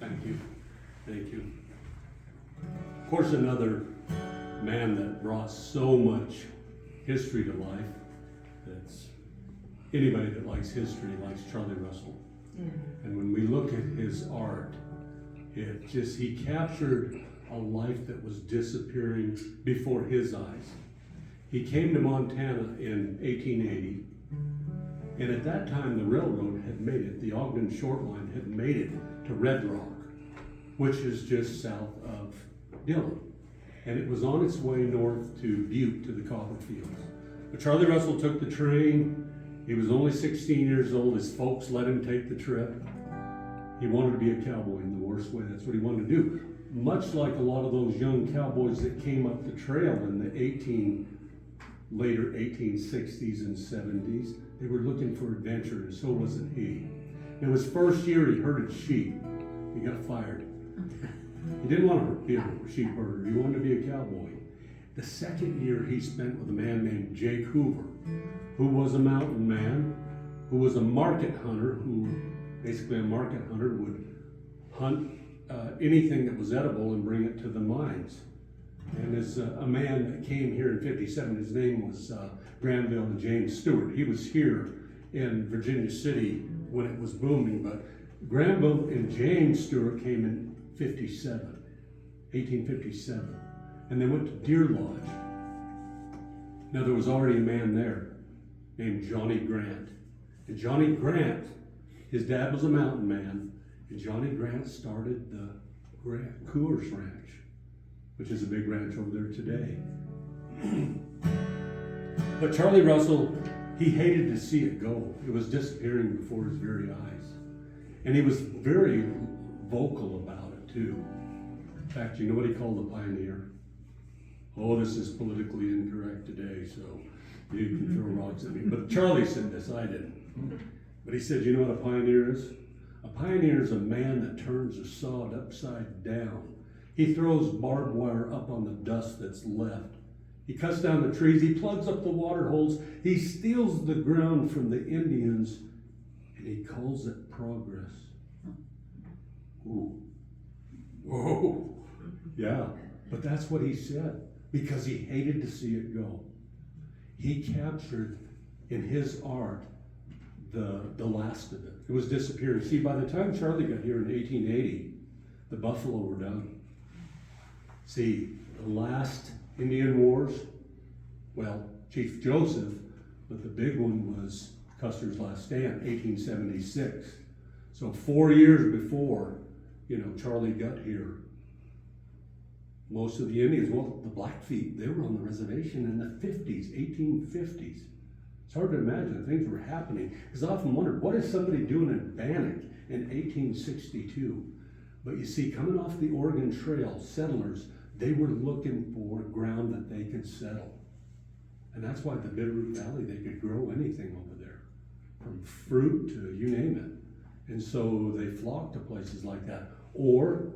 Thank you. Thank you. Of course, another man that brought so much history to life, that's anybody that likes history likes Charlie Russell. And when we look at his art, he captured a life that was disappearing before his eyes. He came to Montana in 1880, and at that time the railroad had made it, the Ogden Short Line had made it to Red Rock, which is just south of Dillon. And it was on its way north to Butte, to the copper fields. But Charlie Russell took the train. He was only 16 years old. His folks let him take the trip. He wanted to be a cowboy in the worst way. That's what he wanted to do. Much like a lot of those young cowboys that came up the trail in the later 1860s and 70s, they were looking for adventure, and so wasn't he. In his first year, he herded sheep. He got fired. He didn't want to be a sheep herder. He wanted to be a cowboy. The second year he spent with a man named Jake Hoover, who was a mountain man, who was a market hunter, basically a market hunter would hunt anything that was edible and bring it to the mines. And as a man that came here in 57, his name was Granville and James Stewart. He was here in Virginia City when it was booming, but Granville and James Stewart came in 1857, and they went to Deer Lodge. Now there was already a man there named Johnny Grant. And Johnny Grant, his dad was a mountain man, and Johnny Grant started the Coors Ranch, which is a big ranch over there today. But Charlie Russell, he hated to see it go. It was disappearing before his very eyes. And he was very vocal about it too. In fact, you know what he called a pioneer? Oh, this is politically incorrect today, so you can throw rocks at me. But Charlie said this, I didn't. But he said, you know what a pioneer is? A pioneer is a man that turns a sod upside down. He throws barbed wire up on the dust that's left. He cuts down the trees, he plugs up the water holes, he steals the ground from the Indians, and he calls it progress. Ooh. Whoa. Yeah, but that's what he said, because he hated to see it go. He captured in his art the last of it. It was disappearing. See, by the time Charlie got here in 1880, the buffalo were done. See, the last Indian wars, well, Chief Joseph, but the big one was Custer's Last Stand, 1876. So 4 years before, Charlie got here, most of the Indians, well, the Blackfeet, they were on the reservation in the 50s, 1850s. It's hard to imagine things were happening, because I often wondered, what is somebody doing in Bannock in 1862? But you see, coming off the Oregon Trail, settlers, they were looking for ground that they could settle. And that's why the Bitterroot Valley, they could grow anything over there, from fruit to you name it. And so they flocked to places like that. Or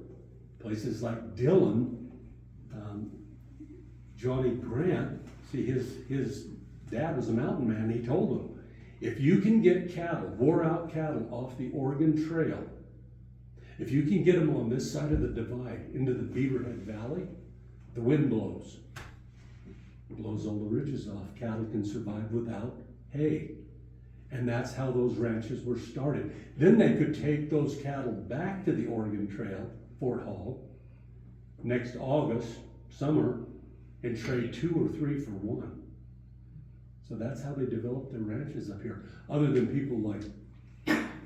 places like Dillon. Johnny Grant, see, his dad was a mountain man. He told him, if you can get cattle, wore out cattle off the Oregon Trail, if you can get them on this side of the divide into the Beaverhead Valley, the wind blows. It blows all the ridges off. Cattle can survive without hay. And that's how those ranches were started. Then they could take those cattle back to the Oregon Trail, Fort Hall, next August, summer, and trade 2 or 3 for 1. So that's how they developed their ranches up here. Other than people like,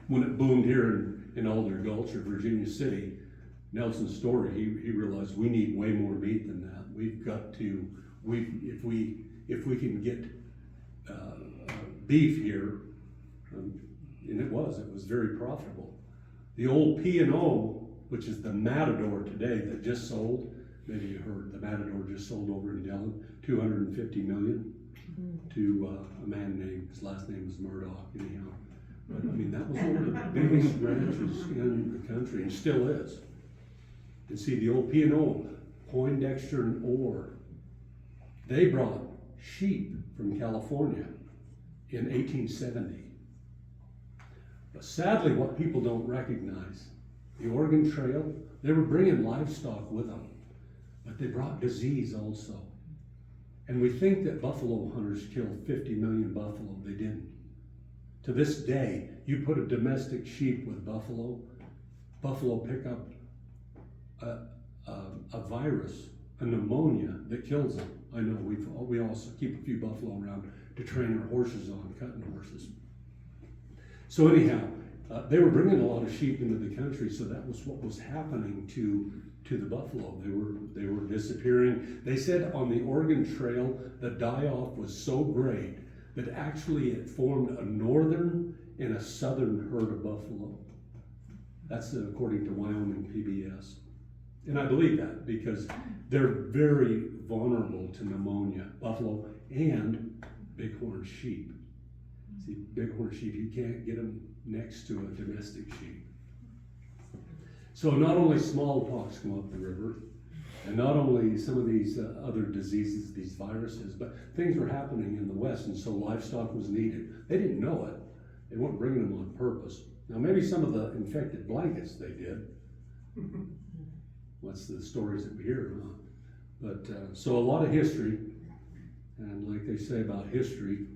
when it boomed here in Alder Gulch or Virginia City, Nelson Story, he realized we need way more meat than that. We've got to, if we can get beef here, and it was very profitable. The old P&O, which is the Matador today that just sold, maybe you heard, the Matador just sold over in Dillon, $250 million to a man named, his last name was Murdoch, anyhow. But I mean, that was one of the biggest ranches in the country, and still is. And see, the old P&O, Poindexter and Orr, they brought sheep from California in 1870. But sadly, what people don't recognize the Oregon Trail, they were bringing livestock with them, but they brought disease also. And we think that buffalo hunters killed 50 million buffalo. They didn't. To this day, you put a domestic sheep with buffalo pick up a virus, a pneumonia that kills them. I know we also keep a few buffalo around to train our horses on, cutting horses. So anyhow, they were bringing a lot of sheep into the country, so that was what was happening to the buffalo. They were disappearing. They said on the Oregon Trail, the die-off was so great that actually it formed a northern and a southern herd of buffalo. That's according to Wyoming PBS. And I believe that because they're very vulnerable to pneumonia, buffalo and bighorn sheep. See, bighorn sheep, you can't get them next to a domestic sheep. So not only smallpox come up the river, and not only some of these other diseases, these viruses, but things were happening in the West, and so livestock was needed. They didn't know it. They weren't bringing them on purpose. Now maybe some of the infected blankets they did. What's the stories that we hear, huh? But so a lot of history, and like they say about history,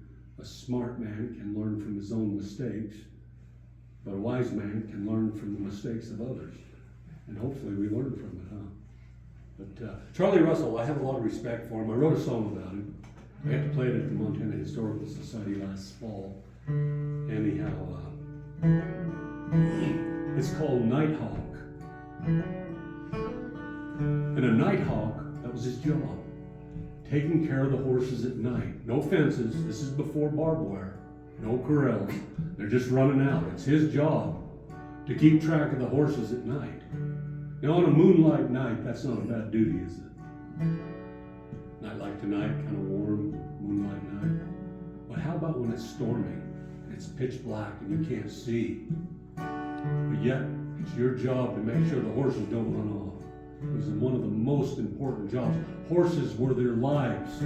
a smart man can learn from his own mistakes, but a wise man can learn from the mistakes of others. And hopefully we learn from it, huh? But Charlie Russell, I have a lot of respect for him. I wrote a song about him. I had to play it at the Montana Historical Society last fall. Anyhow, it's called Nighthawk. And a nighthawk, that was his job. Taking care of the horses at night. No fences, this is before barbed wire. No corrals, they're just running out. It's his job to keep track of the horses at night. Now on a moonlight night, that's not a bad duty, is it? Night like tonight, kind of warm, moonlight night. But how about when it's storming, it's pitch black and you can't see? But yet, it's your job to make sure the horses don't run off. It was one of the most important jobs. Horses were their lives.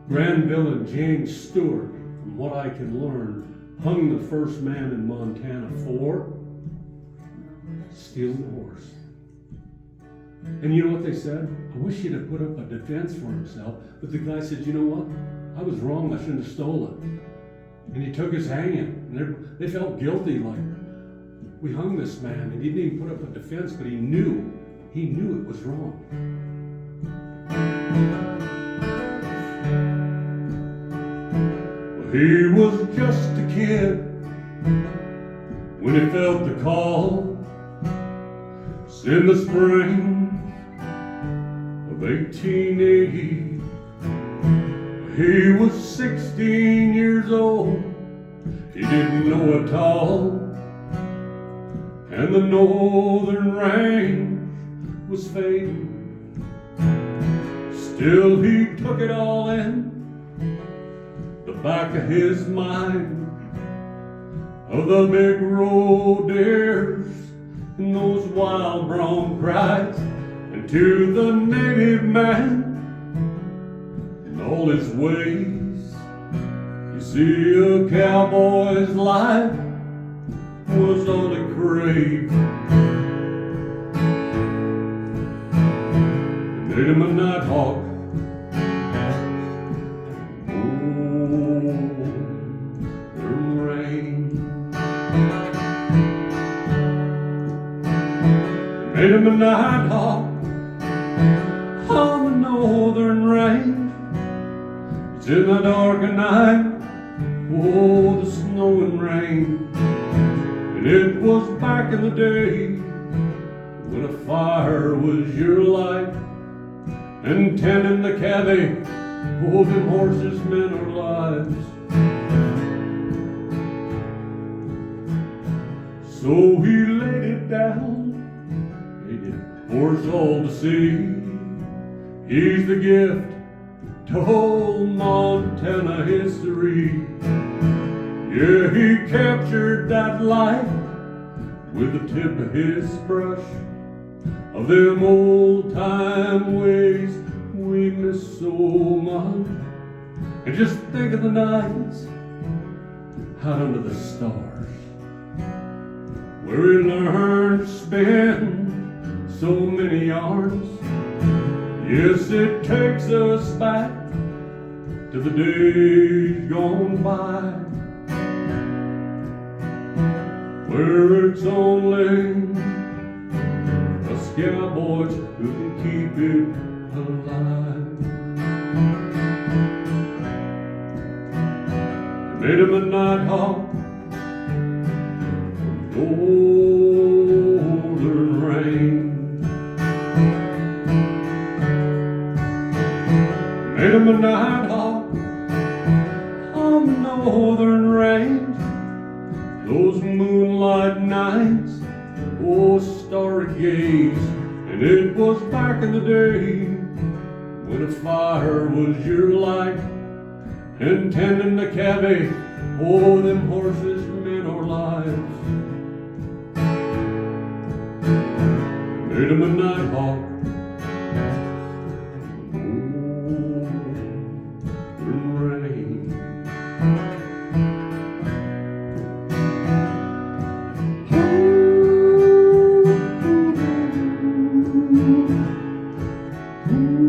Granville and James Stewart, from what I can learn, hung the first man in Montana for stealing a horse. And you know what they said? I wish he'd have put up a defense for himself. But the guy said, you know what? I was wrong. I shouldn't have stolen it. And he took his hanging. And they felt guilty, like, we hung this man, and he didn't even put up a defense, but he knew it was wrong. Well, he was just a kid when he felt the call. In the spring of 1880, he was 16 years old. He didn't know it all, and the northern range was fading. Still he took it all in, the back of his mind, of the big road deers and those wild brown cries, and to the native man in all his ways. You see, a cowboy's life was all he craved. They made him a nighthawk. Oh, the rain. Made him a nighthawk on the northern range. It's in the dark of night, oh, the snow and rain. And it was back in the day when a fire was your life, and tending the cabby, oh, them horses meant our lives. So he laid it down for us all to see. He's the gift to whole Montana history. Yeah, he captured that life with the tip of his brush, of them old time ways we miss so much. And just think of the nights out under the stars, where we learned to spin so many yarns. Yes, it takes us back to the days gone by, where it's only us cowboys who can keep it alive. Made him a nighthawk from golden rain. Made him a nighthawk on the northern range. Those moonlight nights, oh, starry gaze. And it was back in the day when a fire was your light, and tending the cabby, oh, them horses meant our lives. Made him a nighthawk, golden rain. Ooh.